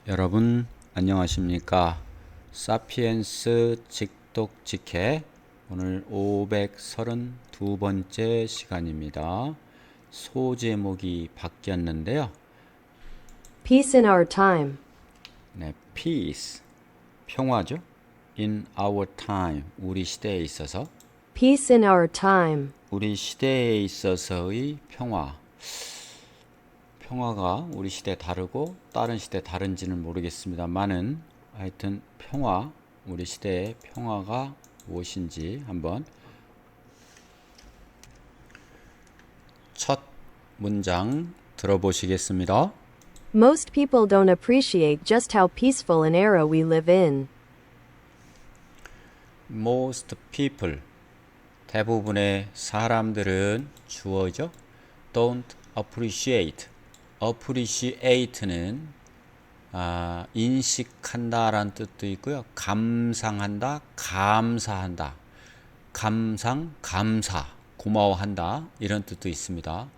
여러분 안녕하십니까? 사피엔스 직독직해 오늘 532번째 시간입니다. 소제목이 바뀌었는데요. Peace in our time. 네, peace 평화죠. in our time 우리 시대에 있어서 Peace in our time. 우리 시대에 있어서의 평화가 우리 시대 다르고 다른 시대 다른지는 모르겠습니다만은 하여튼 우리 시대의 평화가 무엇인지 한번 첫 문장 들어보시겠습니다. Most people don't appreciate just how peaceful an era we live in. Most people 대부분의 사람들은 주어죠. Don't appreciate는 인식한다라는 뜻도 있고요. 감상한다, 감사한다. 감사, 고마워한다 이런 뜻도 있습니다.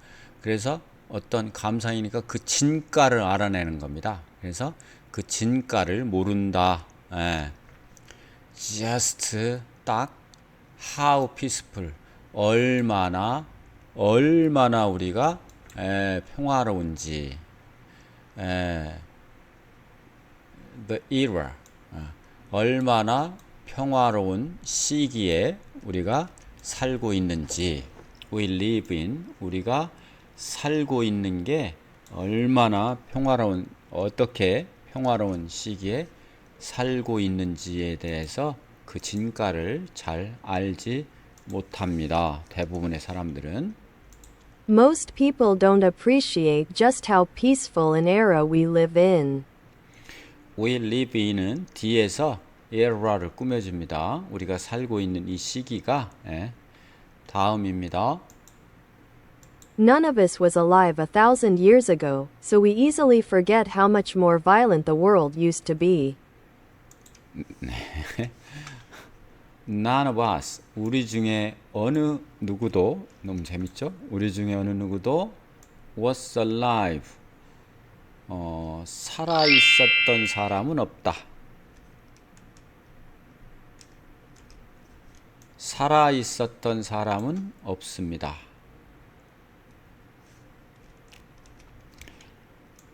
그래서 어떤 감상이니까 그 진가를 알아내는 겁니다. 그래서 그 진가를 모른다. Just 딱 how peaceful 얼마나 우리가 평화로운지 the era 얼마나 평화로운 시기에 우리가 살고 있는지 we live in 우리가 살고 있는 게 얼마나 어떻게 평화로운 시기에 살고 있는지에 대해서 그 진가를 잘 알지 못합니다. 대부분의 사람들은 Most people don't appreciate just how peaceful an era we live in. we live in은 뒤에서 era를 꾸며줍니다. 우리가 살고 있는 이 시기가 다음입니다. None of us was alive 1,000 years ago, so we easily forget how much more violent the world used to be. None of us 우리 중에 어느 누구도 너무 재밌죠? 우리 중에 어느 누구도 was alive 살아 있었던 사람은 없다. 살아 있었던 사람은 없습니다.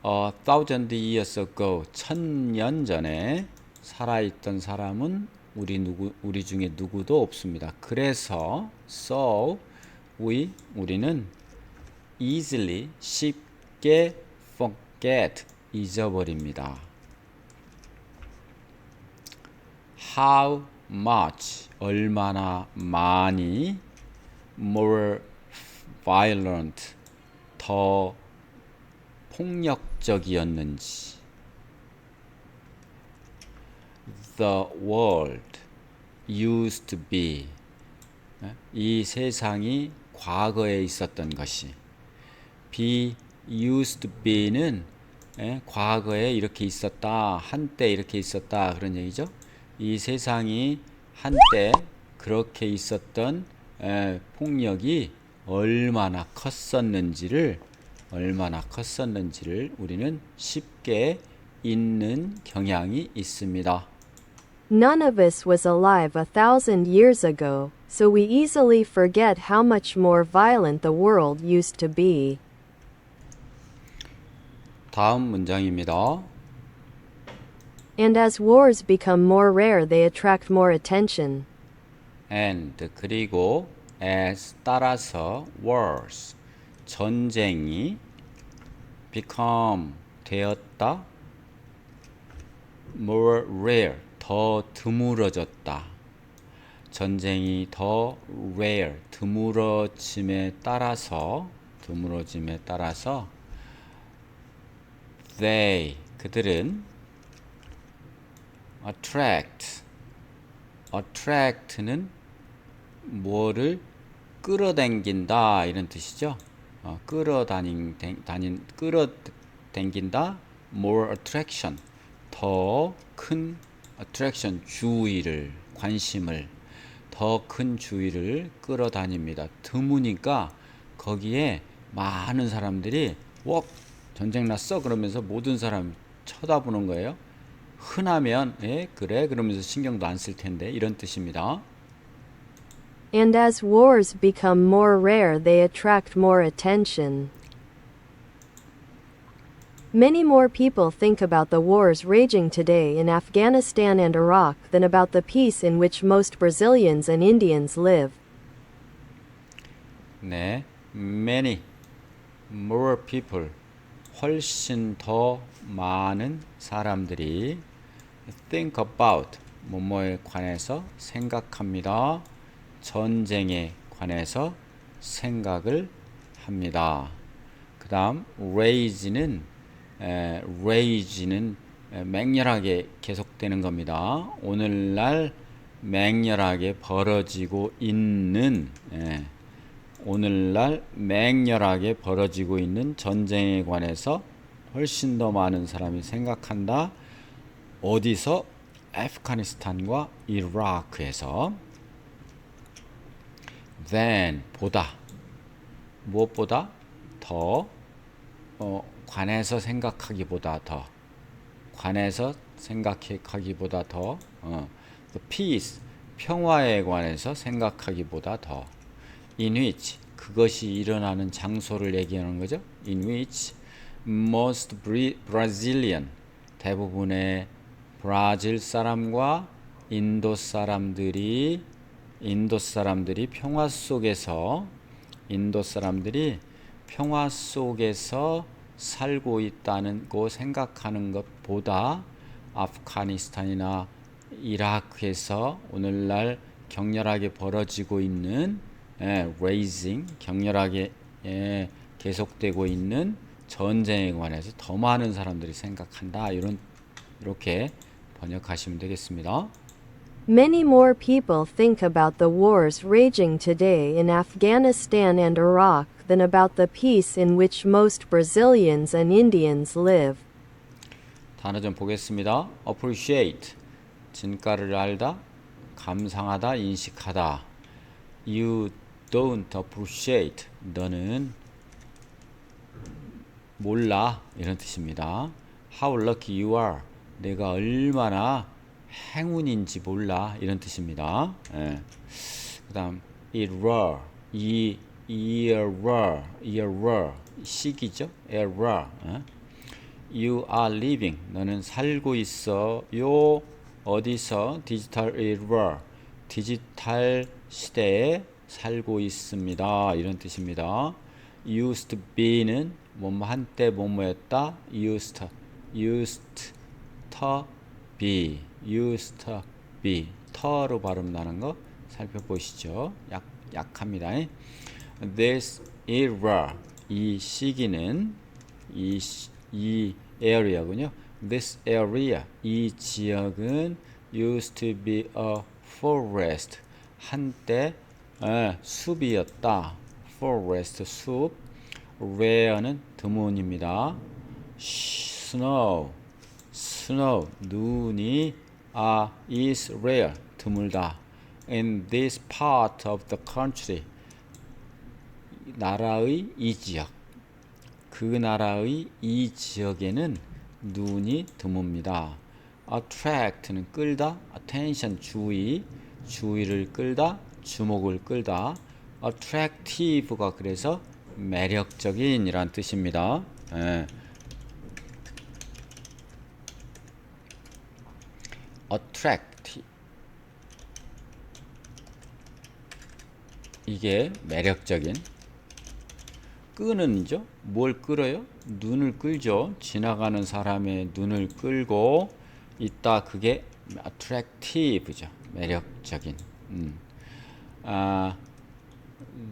A thousand years ago 1000년 전에 살아있던 사람은 우리 중에 누구도 없습니다. 그래서 so 우리는 easily 쉽게 forget 잊어버립니다. How much 얼마나 많이 more violent 더 폭력적이었는지 The world used to be 이 세상이 과거에 있었던 것이 be used to be는 과거에 이렇게 있었다 한때 이렇게 있었다 그런 얘기죠. 이 세상이 한때 그렇게 있었던 폭력이 얼마나 컸었는지를 우리는 쉽게 잊는 경향이 있습니다. None of us was alive 1,000 years ago, so we easily forget how much more violent the world used to be. 다음 문장입니다. And as wars become more rare, they attract more attention. And 그리고 as 따라서 wars 전쟁이 become 되었다 more rare 더 드물어졌다. 전쟁이 더 rare 드물어짐에 따라서 그들은 attract는 뭐를 끌어당긴다 이런 뜻이죠. 끌어당긴다 more attraction 더 큰 attraction 관심을 더 큰 주의를 끌어다닙니다. 드무니까 거기에 많은 사람들이 전쟁 났어 그러면서 모든 사람 쳐다보는 거예요. 흔하면 예, 그래 그러면서 신경도 안 쓸 텐데 이런 뜻입니다. And as wars become more rare, they attract more attention. Many more people think about the wars raging today in Afghanistan and Iraq than about the peace in which most Brazilians and Indians live. 네, many more people 훨씬 더 많은 사람들이 think about 뭐뭐에 관해서 생각합니다. 전쟁에 관해서 생각을 합니다. 그 다음 rage는 맹렬하게 계속되는 겁니다. 오늘날 맹렬하게 벌어지고 있는 오늘날 맹렬하게 벌어지고 있는 전쟁에 관해서 훨씬 더 많은 사람이 생각한다. 어디서? 아프가니스탄과 이라크에서. Then 보다 무엇보다 더 관해서 생각하기보다 더 관해서 생각하기보다 더 the peace 평화에 관해서 생각하기보다 더 in which 그것이 일어나는 장소를 얘기하는 거죠. in which most Brazilian 대부분의 브라질 사람과 인도 사람들이 평화 속에서 살고 있다는 거 생각하는 것보다 아프가니스탄이나 이라크에서 오늘날 격렬하게 벌어지고 있는 raising 격렬하게 계속되고 있는 전쟁에 관해서 더 많은 사람들이 생각한다. 이렇게 번역하시면 되겠습니다. Many more people think about the wars raging today in Afghanistan and Iraq than about the peace in which most Brazilians and Indians live. 단어 좀 보겠습니다. appreciate 진가를 알다, 감상하다, 인식하다. You don't appreciate 너는 몰라 이런 뜻입니다. How lucky you are 내가 얼마나 행운인지 몰라 이런 뜻입니다. 그 다음 error error 시기죠. error You are living 너는 살고 있어 요 어디서 디지털 error 디지털 시대에 살고 있습니다 이런 뜻입니다. used to be는 뭐뭐 한때 뭐뭐였다 used to be used to be 터로 발음 나는 거 살펴보시죠. 약합니다. This era 이 시기는 이 area군요. This area 이 지역은 used to be a forest 한때 숲이었다. forest 숲 rare는 드문입니다. snow 눈이 is rare 드물다. In this part of the country 나라의 이 지역 그 나라의 이 지역에는 눈이 드뭅니다. attract는 끌다, attention 주의를 끌다, 주목을 끌다. attractive가 그래서 매력적인 이란 뜻입니다. attract 이게 매력적인 끄는죠. 뭘 끌어요? 눈을 끌죠. 지나가는 사람의 눈을 끌고 있다. 그게 attractive죠. 매력적인.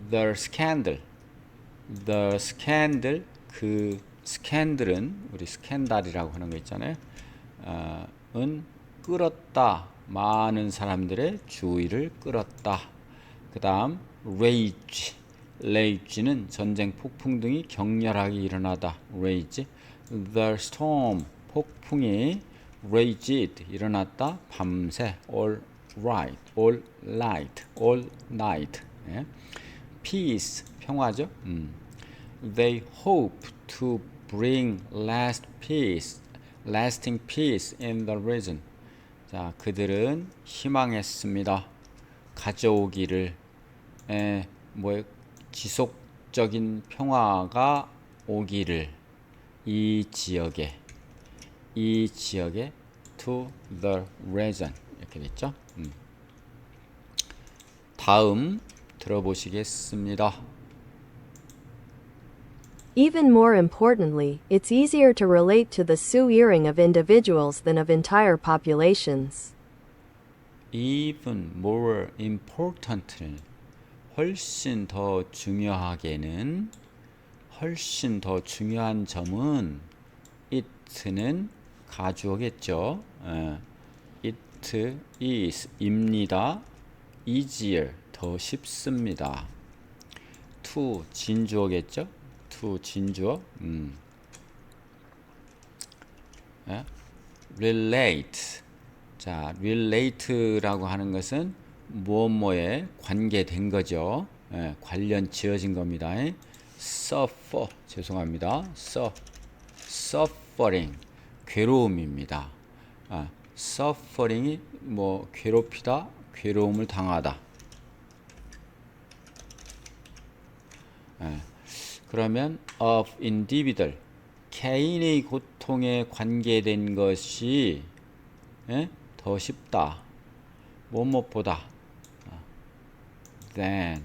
The scandal 그 스캔들은 우리 스캔달이라고 하는 거 있잖아요. 은 끌었다. 많은 사람들의 주의를 끌었다. 그 다음 rage는 전쟁, 폭풍 등이 격렬하게 일어나다. rage. The storm 폭풍이 raged 일어났다. 밤새 all night. peace 평화죠. They hope to bring last peace lasting peace in the region. 자, 그들은 희망했습니다. 가져오기를 지속적인 평화가 오기를 이 지역에 to the region 이렇게 됐죠. 다음 들어보시겠습니다. Even more importantly, it's easier to relate to the Sioux-Earing of individuals than of entire populations. Even more importantly, 훨씬 더 중요하게는 훨씬 더 중요한 점은 it는 가주어겠죠. it is 입니다. easier 더 쉽습니다. to 진주어겠죠. to 진주어. relate. 자, relate라고 하는 것은 무엇뭐에 관계된 거죠. 관련 지어진 겁니다. suffer 죄송합니다. suffering 괴로움입니다. suffering이 뭐 괴롭히다, 괴로움을 당하다. 그러면 of individual 개인의 고통에 관계된 것이 더 쉽다. 무엇보다 than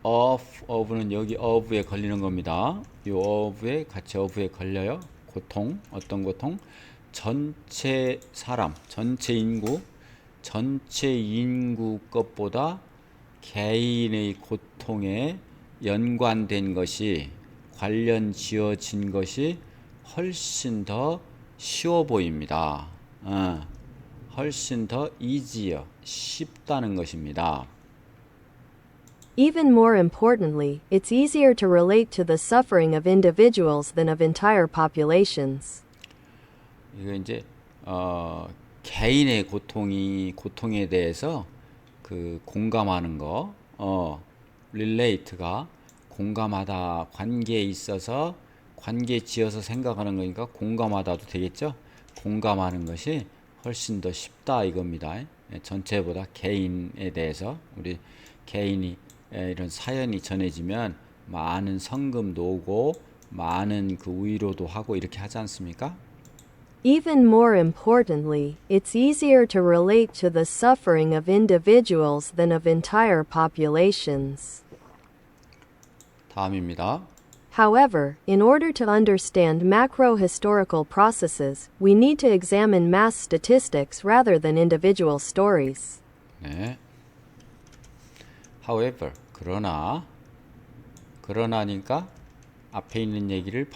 of는 여기 of에 걸리는 겁니다. 이 of에 같이 of에 걸려요. 고통, 어떤 고통? 전체 사람, 전체 인구 것보다 개인의 고통에 연관된 것이 관련 지어진 것이 훨씬 더 쉬워 보입니다. 훨씬 더 easier, 쉽다는 것입니다. Even more importantly, it's easier to relate to the suffering of individuals than of entire populations. 이거 이제 개인의 고통에 대해서 그 공감하는 거, relate가 공감하다, 관계에 있어서 관계 지어서 생각하는 거니까 공감하다도 되겠죠. 공감하는 것이 훨씬 더 쉽다 이겁니다. 전체보다 개인에 대해서 우리 개인이 이런 사연이 전해지면 많은 성금도 오고 많은 그 위로도 하고 이렇게 하지 않습니까? Even more importantly, it's easier to relate to the suffering of individuals than of entire populations. 다음입니다. However, in order to understand macro-historical processes, we need to examine mass statistics rather than individual stories. 네. However, 그러나니까 앞에 있는 얘기를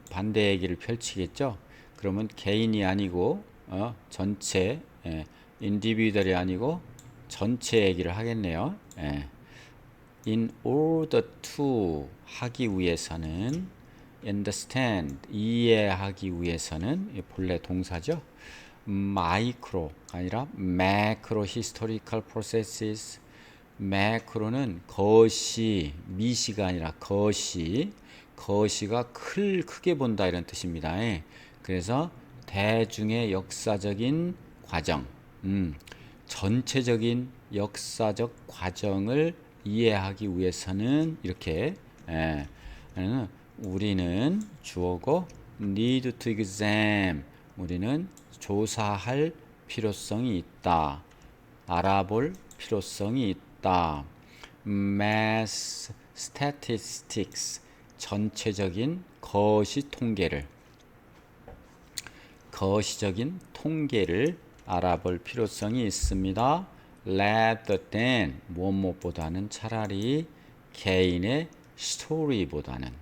반대 얘기를 펼치겠죠. 그러면 개인이 아니고 전체 individual이 아니고 전체 얘기를 하겠네요. In order to 하기 위해서는 understand 이해하기 위해서는 본래 동사죠. micro 아니라 macro historical processes. macro는 거시 미시가 아니라 거시가 크게 본다 이런 뜻입니다. 그래서 대중의 역사적인 과정, 전체적인 역사적 과정을 이해하기 위해서는 이렇게 우리는 주어고 need to examine 우리는 조사할 필요성이 있다. 알아볼 필요성이 있다. mass statistics 전체적인 거시적인 통계를 알아볼 필요성이 있습니다. rather than 무엇보다는 차라리 개인의 스토리보다는.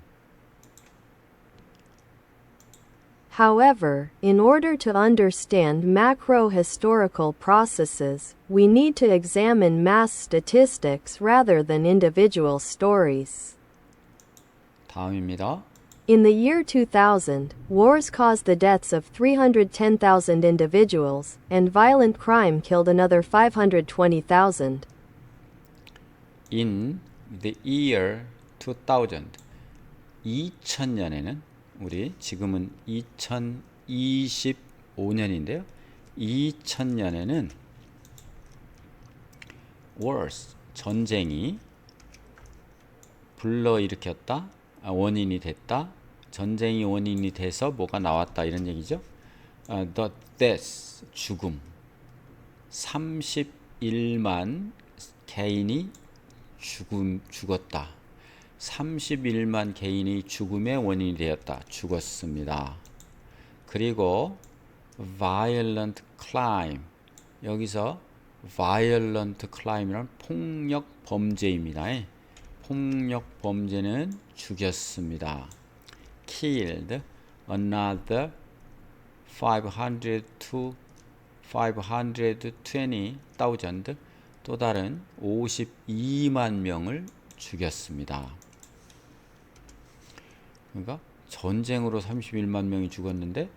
However, in order to understand macro-historical processes, we need to examine mass statistics rather than individual stories. 다음입니다. In the year 2000, wars caused the deaths of 310,000 individuals, and violent crime killed another 520,000. In the year 2000, 2000년에는 우리 지금은 2025년인데요. 2000년에는 wars, 전쟁이 불러일으켰다, 원인이 됐다, 전쟁이 원인이 돼서 뭐가 나왔다 이런 얘기죠. The deaths, 죽음, 31만 개인이 죽었다. 31만 개인이 죽음의 원인이 되었다. 죽었습니다. 그리고 violent crime, 여기서 violent crime는 폭력 범죄입니다. 폭력 범죄는 죽였습니다. killed another 520,000, 또 다른 52만 명을 죽였습니다. 그러니까 전쟁으로 31만 명이 죽었는데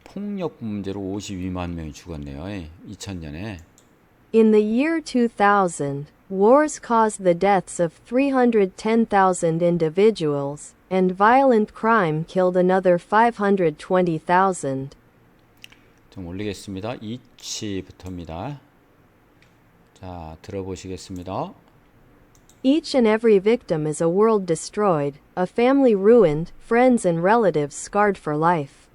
폭력 문제로 52만 명이 죽었네요. 2000년에. In the year 2000, wars caused the deaths of 310,000 individuals, and violent crime killed another 520,000. 좀 올리겠습니다. each부터입니다. 자, 들어보시겠습니다. Each and every victim is a world destroyed, a family ruined, friends and relatives scarred for life.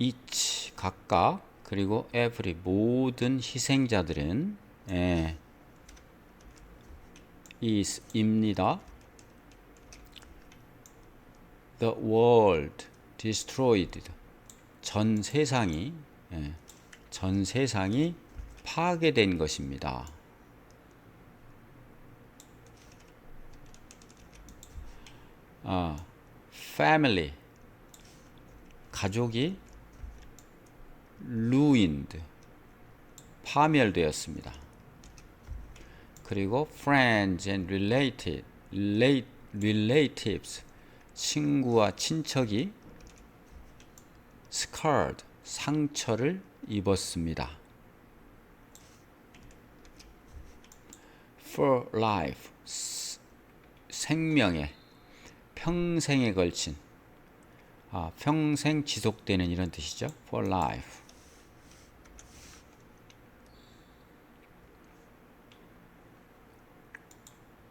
each, 각각, 그리고 every, 모든 희생자들은 is입니다. The world destroyed, 전 세상이 파괴된 것입니다. family, 가족이 ruined, 파멸되었습니다. 그리고 friends and relatives, 친구와 친척이 scarred, 상처를 입었습니다. for life, 생명에, 평생에 걸친, 평생 지속되는 이런 뜻이죠. for life.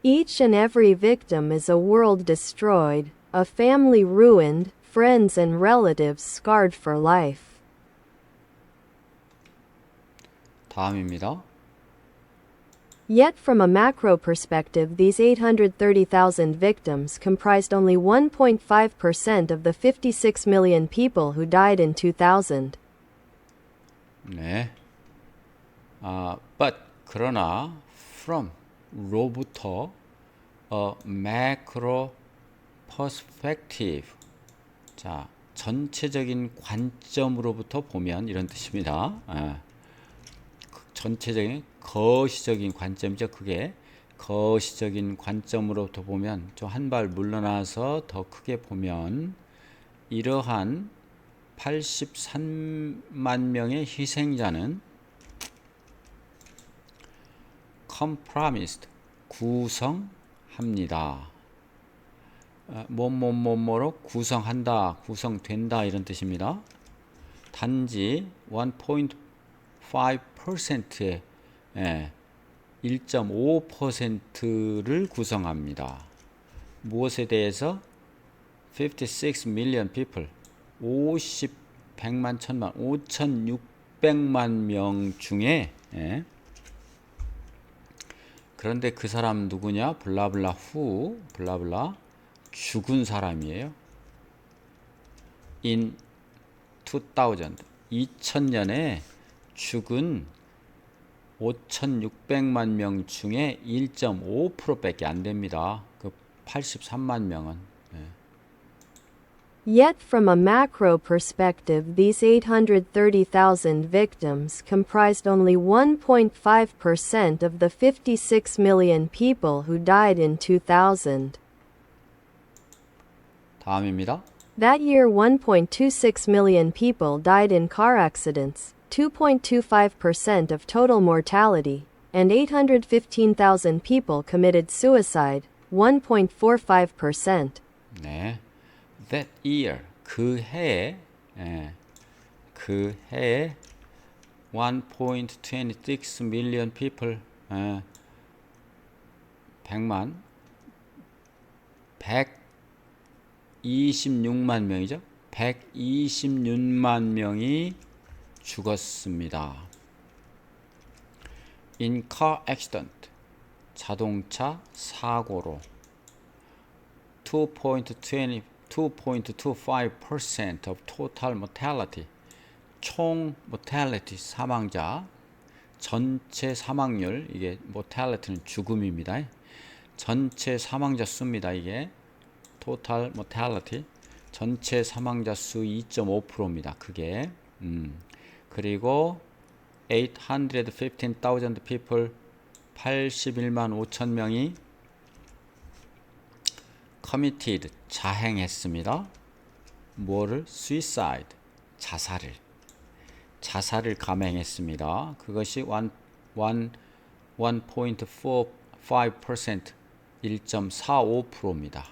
Each and every victim is a world destroyed, a family ruined, friends and relatives scarred for life. 다음입니다. Yet from a macro perspective, these 830,000 victims comprised only 1.5% of the 56 million people who died in 2000. 네. But 그러나 from 로부터 a macro perspective, 자, 전체적인 관점으로부터 보면 이런 뜻입니다. 전체적인 거시적인 관점이죠. 그게 거시적인 관점으로부터 보면 좀 한 발 물러나서 더 크게 보면 이러한 83만 명의 희생자는 compromised, 구성합니다. 뭐로 구성한다, 구성된다 이런 뜻입니다. 단지 1.5%의 1.5%를 구성합니다. 무엇에 대해서? 56 million people, 100만, 1000만, 5600만 명 중에 그런데 그 사람 누구냐? 블라블라 후, 블라블라 죽은 사람이에요. In 2000년에 죽은 5600만 명 중에 1.5%밖에 안 됩니다. 그 83만 명은. Yet from a macro perspective, these 830,000 victims comprised only 1.5% of the 56 million people who died in 2000. 다음입니다. That year, 1.26 million people died in car accidents, 2.25% of total mortality, and 815,000 people committed suicide, 1.45%. 네. that year 그 해에 그 해에 1.26 million people 100만 126만 명이죠. 126만 명이 죽었습니다. In car accident 자동차 사고로 2.25% of total mortality 총 mortality 사망자 전체 사망률 이게 mortality는 죽음입니다. 전체 사망자 수입니다. 이게 total mortality 전체 사망자 수 2.5%입니다. 그게 그리고 815,000 people 81만 5천 명이 committed 자행했습니다. 뭐를? suicide 자살을 감행했습니다. 그것이 1.45% 1.45%입니다.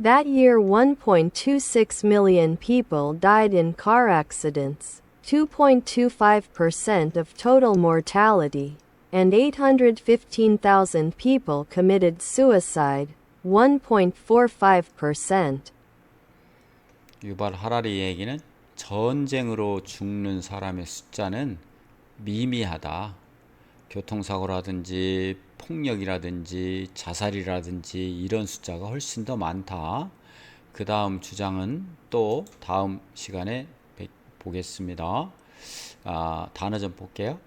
That year 1.26 million people died in car accidents, 2.25% of total mortality, and 815,000 people committed suicide, 1.45%. 유발 하라리 얘기는 전쟁으로 죽는 사람의 숫자는 미미하다. 교통사고라든지 폭력이라든지 자살이라든지 이런 숫자가 훨씬 더 많다. 그 다음 주장은 또 다음 시간에 보겠습니다. 단어 좀 볼게요.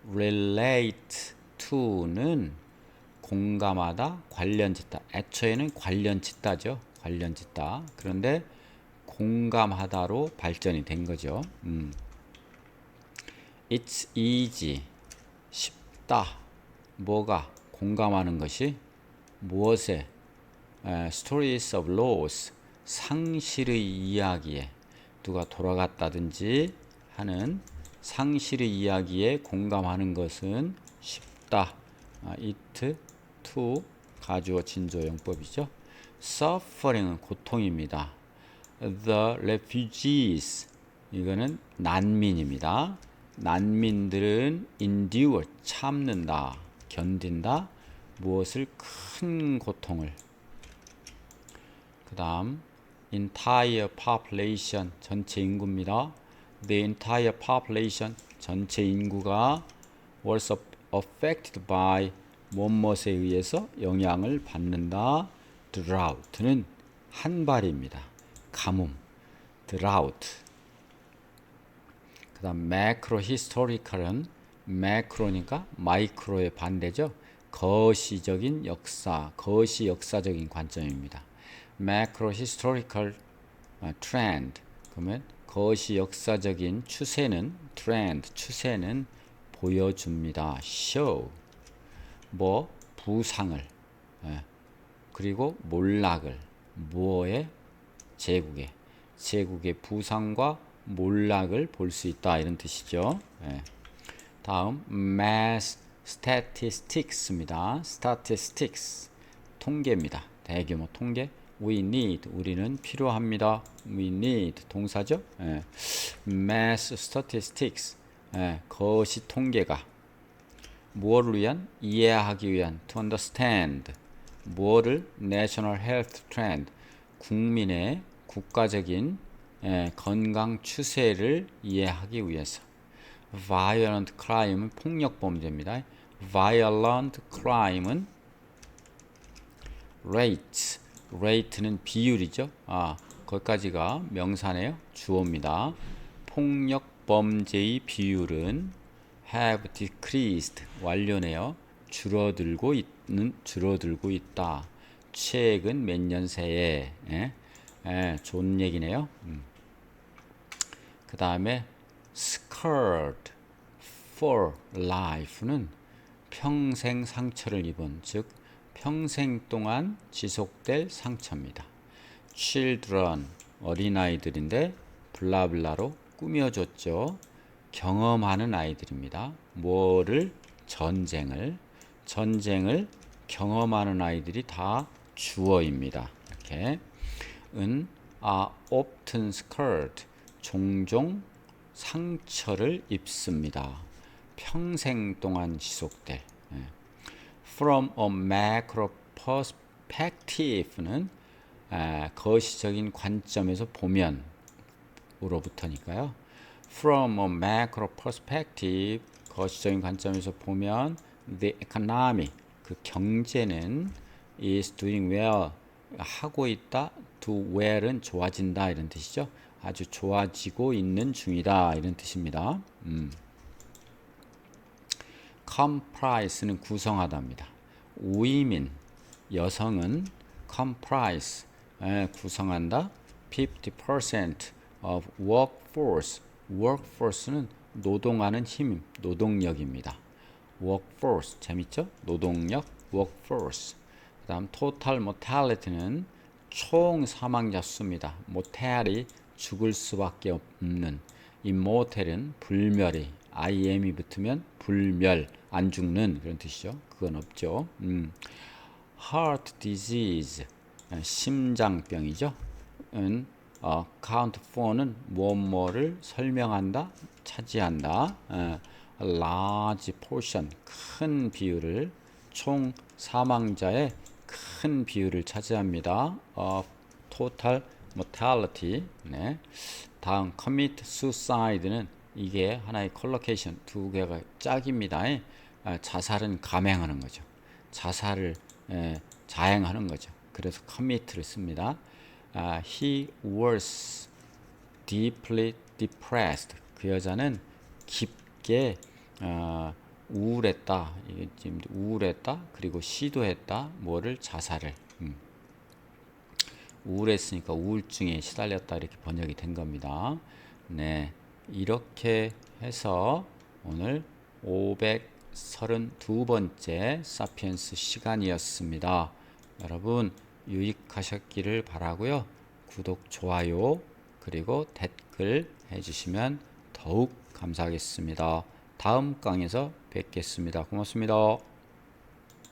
relate to는 공감하다, 관련짓다. 애초에는 관련짓다죠. 관련짓다. 그런데 공감하다로 발전이 된 거죠. It's easy. 쉽다. 뭐가? 공감하는 것이 무엇에? Stories of loss. 상실의 이야기에 누가 돌아갔다든지 하는 상실의 이야기에 공감하는 것은 쉽다. it to 가주어 진조 용법이죠. suffering은 고통입니다. The refugees 이거는 난민입니다. 난민들은 endure 참는다, 견딘다. 무엇을? 큰 고통을. 그 다음 entire population 전체 인구입니다. The entire population 전체 인구가 was affected by 뭐뭇에 의해서 영향을 받는다. drought는 한발입니다. 가뭄, drought. 그 다음 macro historical은 macro니까 마이크로의 반대죠. 거시적인 역사, 거시 역사적인 관점입니다. macro historical trend 그러면 거시 역사적인 추세는 trend 추세는 보여줍니다. show 뭐 부상을 그리고 몰락을 뭐의 제국의 부상과 몰락을 볼 수 있다 이런 뜻이죠. 다음 mass statistics입니다. statistics 통계입니다. 대규모 통계. we need 우리는 필요합니다. we need 동사죠. mass statistics 거시 통계가 무엇을 위한? 이해하기 위한 to understand 무엇을? national health trend 국민의 국가적인 건강 추세를 이해하기 위해서. violent crime은 폭력 범죄입니다. violent crime은 rate는 비율이죠. 거기까지가 명사네요. 주어입니다. 폭력 범죄의 비율은 have decreased 완료네요. 줄어들고 있다. 최근 몇 년 새에 좋은 얘기네요. 그 다음에 scarred for life는 평생 상처를 입은 즉 평생 동안 지속될 상처입니다. children 어린아이들인데 블라블라로 꾸며줬죠. 경험하는 아이들입니다. 뭐를? 전쟁을 경험하는 아이들이 다 주어입니다. 이렇게. 이렇게 은 are often scarred 종종 상처를 입습니다. 평생 동안 지속될. From a macro perspective는 거시적인 관점에서 보면 으로부터니까요. From a macro perspective 거시적인 관점에서 보면 the economy 그 경제는 is doing well 하고 있다. do well은 좋아진다 이런 뜻이죠. 아주 좋아지고 있는 중이다 이런 뜻입니다. comprise는 구성하다입니다. women 여성은 comprise 구성한다. 50% of workforce workforce는 노동하는 힘, 노동력입니다. workforce 재밌죠? 노동력 workforce. 그다음 total mortality는 총 사망자 수입니다. mortal이 죽을 수밖에 없는 immortal은 불멸이 im이 붙으면 불멸 안 죽는 그런 뜻이죠. 그건 없죠. heart disease 심장병이죠. count for는 뭐뭐를 설명한다, 차지한다. large portion 큰 비율을 총 사망자의 큰 비율을 차지합니다. total mortality. 네. 다음 commit suicide는 이게 하나의 컬로케이션 두 개가 짝입니다. 자살은 감행하는 거죠. 자살을 자행하는 거죠. 그래서 commit를 씁니다. He was deeply depressed. 그 여자는 깊게 우울했다. 이게 지금 우울했다. 그리고 시도했다. 뭐를 자살을. 우울했으니까 우울증에 시달렸다 이렇게 번역이 된 겁니다. 네, 이렇게 해서 오늘 532번째 사피엔스 시간이었습니다. 여러분 유익하셨기를 바라고요. 구독, 좋아요 그리고 댓글 해주시면 더욱 감사하겠습니다. 다음 강에서 뵙겠습니다. 고맙습니다.